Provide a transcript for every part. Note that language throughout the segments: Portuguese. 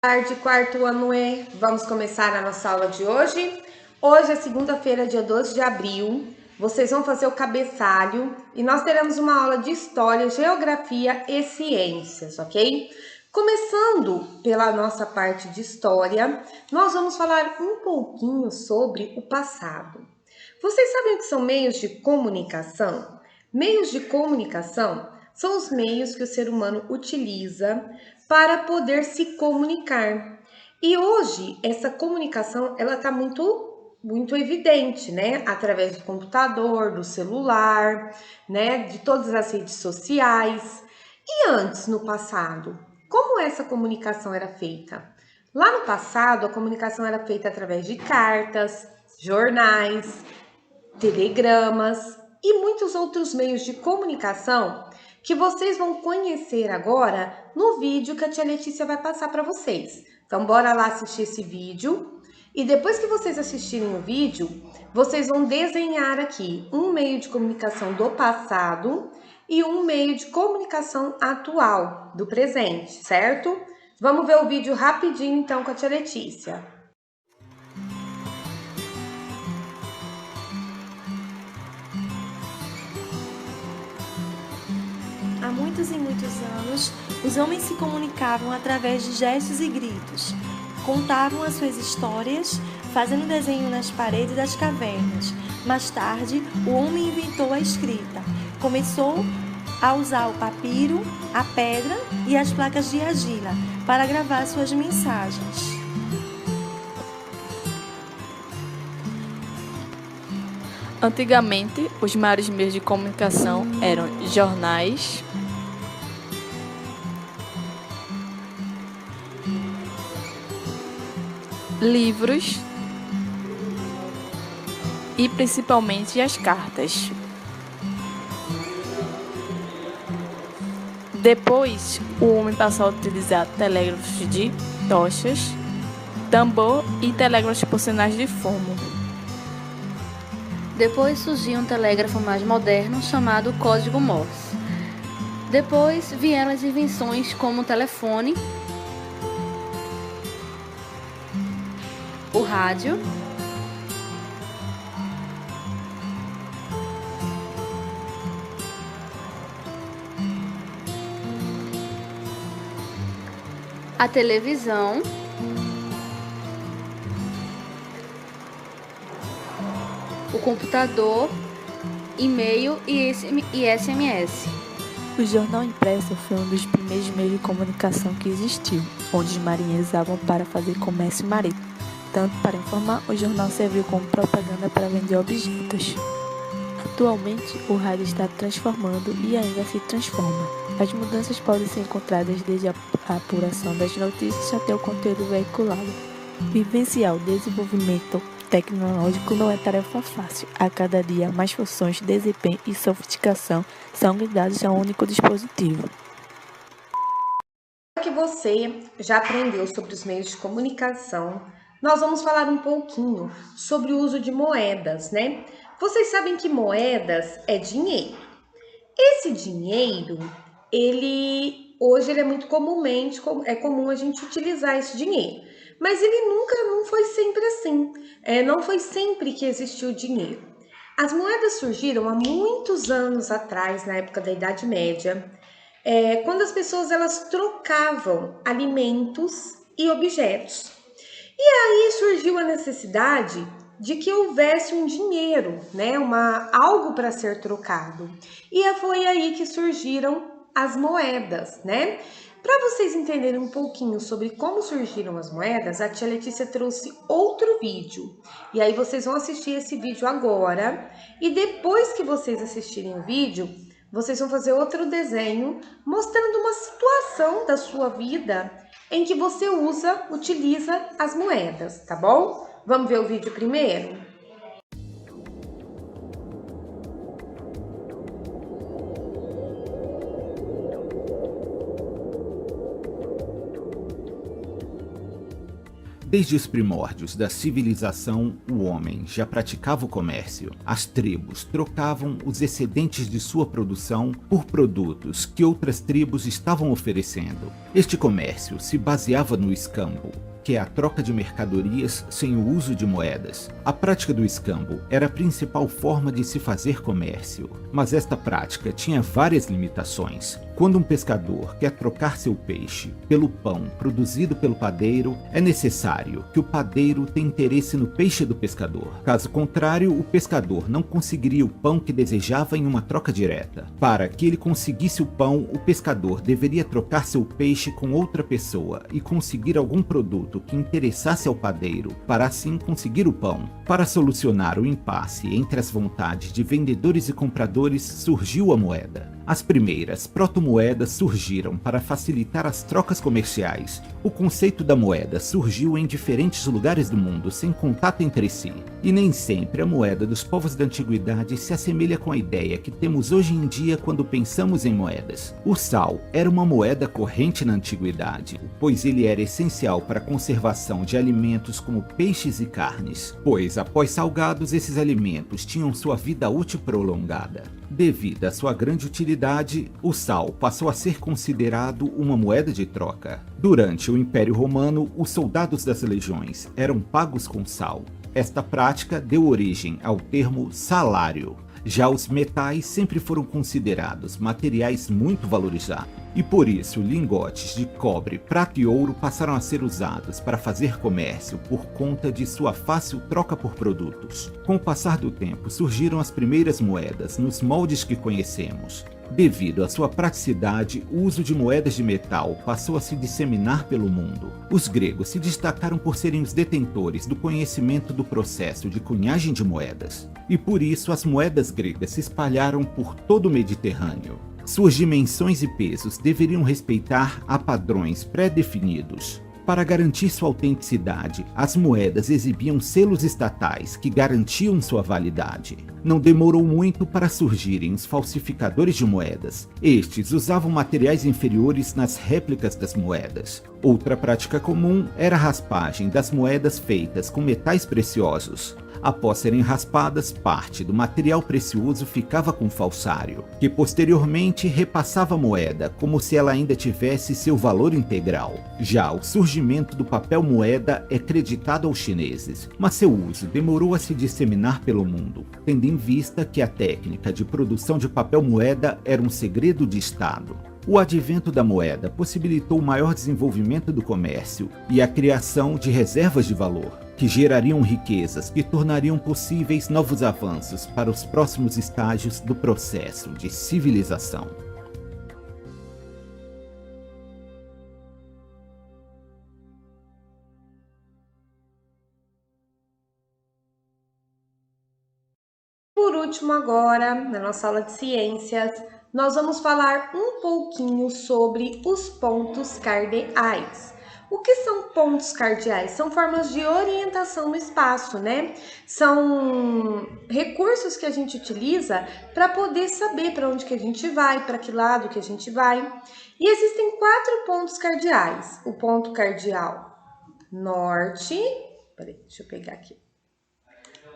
Tarde, quarto ano E. Vamos começar a nossa aula de hoje. Hoje é segunda-feira, dia 12 de abril. Vocês vão fazer o cabeçalho e nós teremos uma aula de História, Geografia e Ciências, ok? Começando pela nossa parte de História, nós vamos falar um pouquinho sobre o passado. Vocês sabem o que são meios de comunicação? Meios de comunicação são os meios que o ser humano utiliza para poder se comunicar. E hoje essa comunicação ela está muito evidente, né? Através do computador, do celular, né? De todas as redes sociais. E antes, no passado, como essa comunicação era feita? Lá no passado, a comunicação era feita através de cartas, jornais, telegramas e muitos outros meios de comunicação que vocês vão conhecer agora no vídeo que a tia Letícia vai passar para vocês. Então, bora lá assistir esse vídeo. E depois que vocês assistirem o vídeo, vocês vão desenhar aqui um meio de comunicação do passado e um meio de comunicação atual, do presente, certo? Vamos ver o vídeo rapidinho então com a tia Letícia. Há muitos e muitos anos, os homens se comunicavam através de gestos e gritos. Contavam as suas histórias, fazendo desenho nas paredes das cavernas. Mais tarde, o homem inventou a escrita. Começou a usar o papiro, a pedra e as placas de argila para gravar suas mensagens. Antigamente, os maiores meios de comunicação eram jornais, livros e principalmente as cartas. Depois, o homem passou a utilizar telégrafos de tochas, tambor e telégrafos por sinais de fumo. Depois surgiu um telégrafo mais moderno chamado código Morse. Depois vieram as invenções como o telefone, o rádio, a televisão, o computador, e-mail e SMS. O jornal impresso foi um dos primeiros meios de comunicação que existiu, onde os marinheiros usavam para fazer comércio marítimo. Tanto para informar, o jornal serviu como propaganda para vender objetos. Atualmente, o rádio está transformando e ainda se transforma. As mudanças podem ser encontradas desde a apuração das notícias até o conteúdo veiculado. Vivenciar o desenvolvimento tecnológico não é tarefa fácil. A cada dia, mais funções, desempenho e sofisticação são ligados a um único dispositivo. Que você já aprendeu sobre os meios de comunicação, nós vamos falar um pouquinho sobre o uso de moedas, né? Vocês sabem que moedas é dinheiro. Esse dinheiro, hoje ele é muito comum a gente utilizar esse dinheiro. Mas ele não foi sempre assim. Não foi sempre que existiu dinheiro. As moedas surgiram há muitos anos atrás, na época da Idade Média, quando as pessoas elas trocavam alimentos e objetos. E aí surgiu a necessidade de que houvesse um dinheiro, né, algo para ser trocado. E foi aí que surgiram as moedas, né? Para vocês entenderem um pouquinho sobre como surgiram as moedas, a tia Letícia trouxe outro vídeo. E aí vocês vão assistir esse vídeo agora. E depois que vocês assistirem o vídeo, vocês vão fazer outro desenho mostrando uma situação da sua vida em que você utiliza as moedas, tá bom? Vamos ver o vídeo primeiro? Desde os primórdios da civilização, o homem já praticava o comércio. As tribos trocavam os excedentes de sua produção por produtos que outras tribos estavam oferecendo. Este comércio se baseava no escambo, que é a troca de mercadorias sem o uso de moedas. A prática do escambo era a principal forma de se fazer comércio, mas esta prática tinha várias limitações. Quando um pescador quer trocar seu peixe pelo pão produzido pelo padeiro, é necessário que o padeiro tenha interesse no peixe do pescador. Caso contrário, o pescador não conseguiria o pão que desejava em uma troca direta. Para que ele conseguisse o pão, o pescador deveria trocar seu peixe com outra pessoa e conseguir algum produto que interessasse ao padeiro, para assim conseguir o pão. Para solucionar o impasse entre as vontades de vendedores e compradores, surgiu a moeda. As primeiras protomoedas surgiram para facilitar as trocas comerciais. O conceito da moeda surgiu em diferentes lugares do mundo, sem contato entre si. E nem sempre a moeda dos povos da antiguidade se assemelha com a ideia que temos hoje em dia quando pensamos em moedas. O sal era uma moeda corrente na antiguidade, pois ele era essencial para a conservação de alimentos como peixes e carnes, pois após salgados esses alimentos tinham sua vida útil prolongada. Devido à sua grande utilidade, o sal passou a ser considerado uma moeda de troca. Durante o Império Romano, os soldados das legiões eram pagos com sal. Esta prática deu origem ao termo salário. Já os metais sempre foram considerados materiais muito valorizados, e por isso lingotes de cobre, prata e ouro passaram a ser usados para fazer comércio por conta de sua fácil troca por produtos. Com o passar do tempo, surgiram as primeiras moedas nos moldes que conhecemos. Devido à sua praticidade, o uso de moedas de metal passou a se disseminar pelo mundo. Os gregos se destacaram por serem os detentores do conhecimento do processo de cunhagem de moedas, e por isso as moedas gregas se espalharam por todo o Mediterrâneo. Suas dimensões e pesos deveriam respeitar a padrões pré-definidos. Para garantir sua autenticidade, as moedas exibiam selos estatais que garantiam sua validade. Não demorou muito para surgirem os falsificadores de moedas. Estes usavam materiais inferiores nas réplicas das moedas. Outra prática comum era a raspagem das moedas feitas com metais preciosos. Após serem raspadas, parte do material precioso ficava com o falsário, que posteriormente repassava a moeda como se ela ainda tivesse seu valor integral. Já o surgimento do papel moeda é creditado aos chineses, mas seu uso demorou a se disseminar pelo mundo, tendo em vista que a técnica de produção de papel moeda era um segredo de Estado. O advento da moeda possibilitou o maior desenvolvimento do comércio e a criação de reservas de valor, que gerariam riquezas que tornariam possíveis novos avanços para os próximos estágios do processo de civilização. Por último, agora, na nossa aula de ciências, nós vamos falar um pouquinho sobre os pontos cardeais. O que são pontos cardeais? São formas de orientação no espaço, né? São recursos que a gente utiliza para poder saber para onde que a gente vai, para que lado que a gente vai. E existem 4 pontos cardeais. O ponto cardeal norte, deixa eu pegar aqui.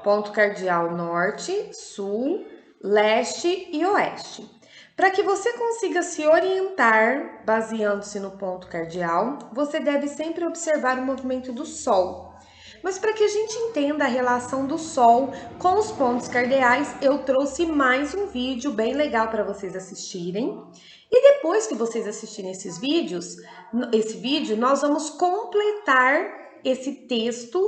Ponto cardeal norte, sul, leste e oeste. Para que você consiga se orientar baseando-se no ponto cardeal, você deve sempre observar o movimento do Sol. Mas para que a gente entenda a relação do Sol com os pontos cardeais, eu trouxe mais um vídeo bem legal para vocês assistirem. E depois que vocês assistirem esse vídeo, nós vamos completar esse texto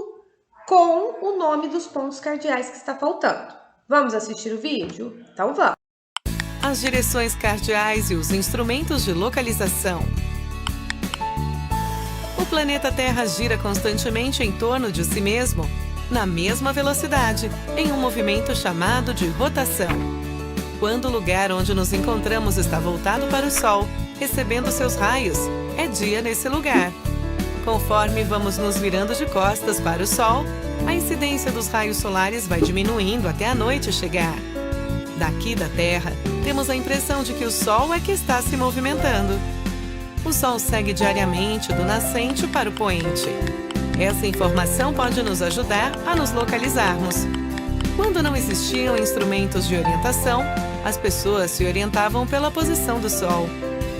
com o nome dos pontos cardeais que está faltando. Vamos assistir o vídeo? Então vamos! As direções cardeais e os instrumentos de localização. O planeta Terra gira constantemente em torno de si mesmo, na mesma velocidade, em um movimento chamado de rotação. Quando o lugar onde nos encontramos está voltado para o Sol, recebendo seus raios, é dia nesse lugar. Conforme vamos nos virando de costas para o Sol, a incidência dos raios solares vai diminuindo até a noite chegar. Daqui da Terra, temos a impressão de que o Sol é que está se movimentando. O Sol segue diariamente do nascente para o poente. Essa informação pode nos ajudar a nos localizarmos. Quando não existiam instrumentos de orientação, as pessoas se orientavam pela posição do Sol.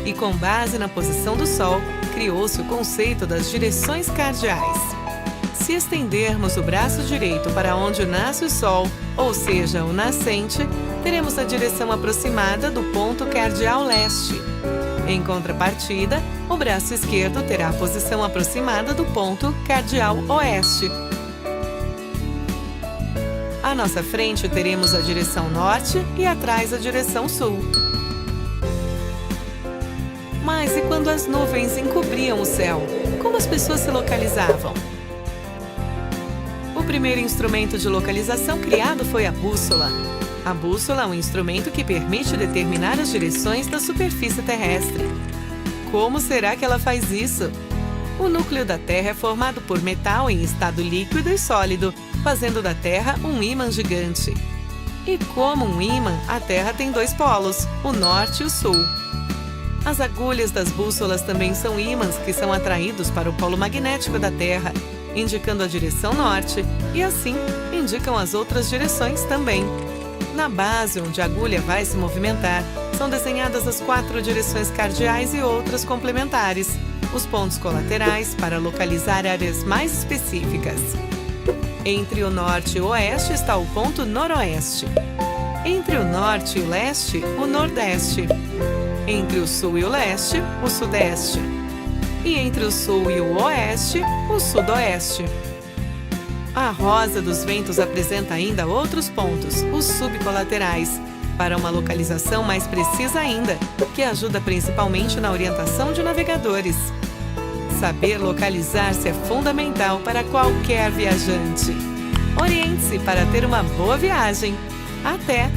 E com base na posição do Sol, criou-se o conceito das direções cardeais. Se estendermos o braço direito para onde nasce o Sol, ou seja, o nascente, teremos a direção aproximada do ponto cardeal leste. Em contrapartida, o braço esquerdo terá a posição aproximada do ponto cardeal oeste. À nossa frente teremos a direção norte e atrás a direção sul. Mas e quando as nuvens encobriam o céu? Como as pessoas se localizavam? O primeiro instrumento de localização criado foi a bússola. A bússola é um instrumento que permite determinar as direções da superfície terrestre. Como será que ela faz isso? O núcleo da Terra é formado por metal em estado líquido e sólido, fazendo da Terra um ímã gigante. E como um ímã, a Terra tem dois polos, o norte e o sul. As agulhas das bússolas também são ímãs que são atraídos para o polo magnético da Terra, indicando a direção norte, e assim indicam as outras direções também. Na base onde a agulha vai se movimentar, são desenhadas as 4 direções cardeais e outras complementares, os pontos colaterais para localizar áreas mais específicas. Entre o norte e o oeste está o ponto noroeste. Entre o norte e o leste, o nordeste. Entre o sul e o leste, o sudeste. E entre o sul e o oeste, o sudoeste. A rosa dos ventos apresenta ainda outros pontos, os subcolaterais, para uma localização mais precisa ainda, que ajuda principalmente na orientação de navegadores. Saber localizar-se é fundamental para qualquer viajante. Oriente-se para ter uma boa viagem. Até!